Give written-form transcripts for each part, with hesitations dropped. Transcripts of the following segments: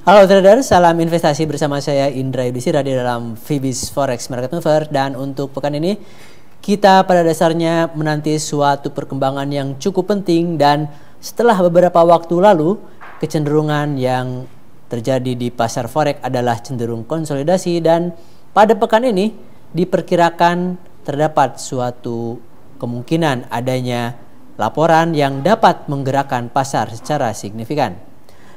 Halo trader, salam investasi bersama saya Indra Yudhistira di dalam Fibis Forex Market Mover. Dan untuk pekan ini kita pada dasarnya menanti suatu perkembangan yang cukup penting, dan setelah beberapa waktu lalu kecenderungan yang terjadi di pasar forex adalah cenderung konsolidasi, dan pada pekan ini diperkirakan terdapat suatu kemungkinan adanya laporan yang dapat menggerakkan pasar secara signifikan.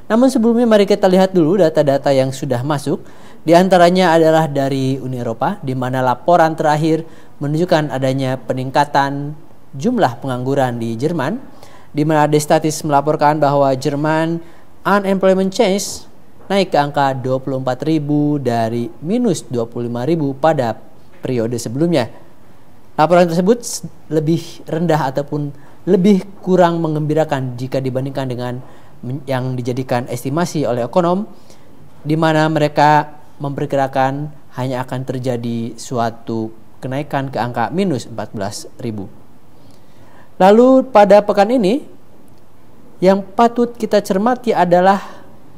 Namun sebelumnya mari kita lihat dulu data-data yang sudah masuk. Di antaranya adalah dari Uni Eropa, di mana laporan terakhir menunjukkan adanya peningkatan jumlah pengangguran di Jerman, di mana Destatis melaporkan bahwa Jerman unemployment change naik ke angka 24.000 dari minus 25.000 pada periode sebelumnya. Laporan tersebut lebih rendah ataupun lebih kurang mengembirakan jika dibandingkan dengan yang dijadikan estimasi oleh ekonom, di mana mereka memperkirakan hanya akan terjadi suatu kenaikan ke angka minus 14.000. Lalu pada pekan ini yang patut kita cermati adalah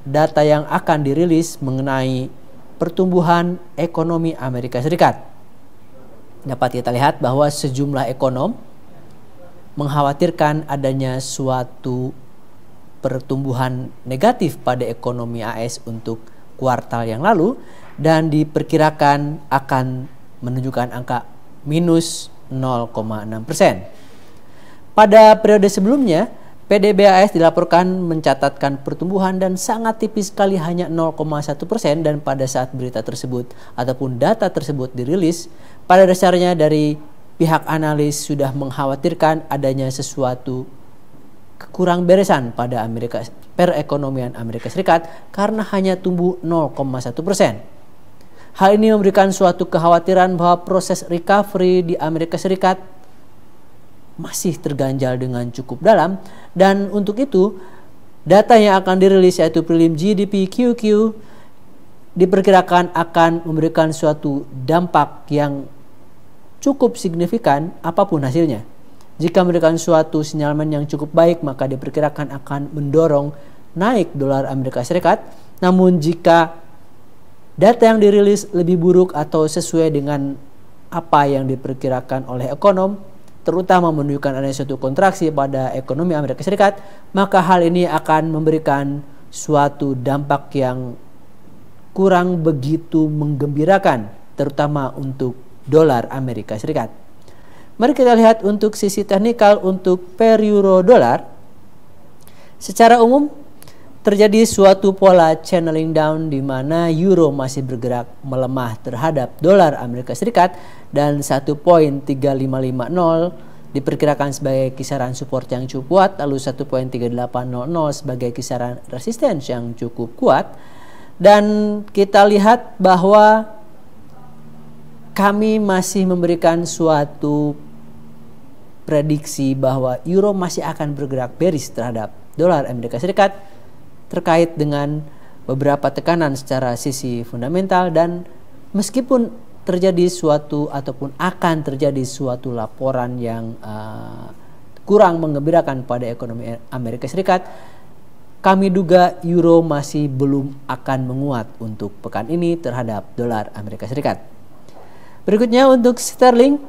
data yang akan dirilis mengenai pertumbuhan ekonomi Amerika Serikat. Dapat kita lihat bahwa sejumlah ekonom mengkhawatirkan adanya suatu pertumbuhan negatif pada ekonomi AS untuk kuartal yang lalu, dan diperkirakan akan menunjukkan angka minus 0,6%. Pada periode sebelumnya, PDB AS dilaporkan mencatatkan pertumbuhan dan sangat tipis sekali, hanya 0,1%, dan pada saat berita tersebut ataupun data tersebut dirilis, pada dasarnya dari pihak analis sudah mengkhawatirkan adanya sesuatu kekurang beresan pada perekonomian Amerika Serikat karena hanya tumbuh 0,1%. Hal ini memberikan suatu kekhawatiran bahwa proses recovery di Amerika Serikat masih terganjal dengan cukup dalam, dan untuk itu data yang akan dirilis yaitu prelim GDP QQ diperkirakan akan memberikan suatu dampak yang cukup signifikan apapun hasilnya. Jika memberikan suatu sinyalemen yang cukup baik, maka diperkirakan akan mendorong naik dolar Amerika Serikat. Namun jika data yang dirilis lebih buruk atau sesuai dengan apa yang diperkirakan oleh ekonom, terutama menunjukkan adanya suatu kontraksi pada ekonomi Amerika Serikat, maka hal ini akan memberikan suatu dampak yang kurang begitu menggembirakan, terutama untuk dolar Amerika Serikat. Mari kita lihat untuk sisi teknikal untuk per euro dolar. Secara umum terjadi suatu pola channeling down, di mana euro masih bergerak melemah terhadap dolar Amerika Serikat, dan 1.3550 diperkirakan sebagai kisaran support yang cukup kuat, lalu 1.3800 sebagai kisaran resistance yang cukup kuat. Dan kita lihat bahwa kami masih memberikan suatu prediksi bahwa euro masih akan bergerak bearish terhadap dolar Amerika Serikat terkait dengan beberapa tekanan secara sisi fundamental, dan meskipun terjadi suatu ataupun akan terjadi suatu laporan yang kurang menggembirakan pada ekonomi Amerika Serikat, kami duga euro masih belum akan menguat untuk pekan ini terhadap dolar Amerika Serikat. Berikutnya untuk sterling,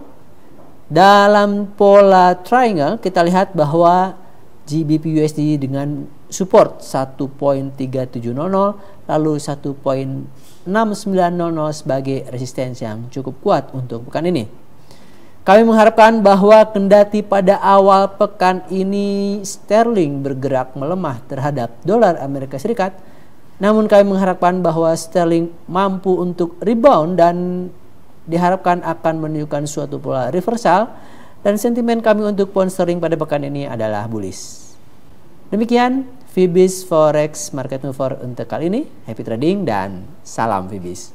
dalam pola triangle kita lihat bahwa GBP USD dengan support 1.3700 lalu 1.6900 sebagai resistensi yang cukup kuat untuk pekan ini. Kami mengharapkan bahwa kendati pada awal pekan ini sterling bergerak melemah terhadap dolar Amerika Serikat, namun kami mengharapkan bahwa sterling mampu untuk rebound dan diharapkan akan menunjukkan suatu pola reversal, dan sentimen kami untuk pound sterling pada pekan ini adalah bullish. Demikian Fibis Forex Market Mover untuk kali ini. Happy trading dan salam Fibis.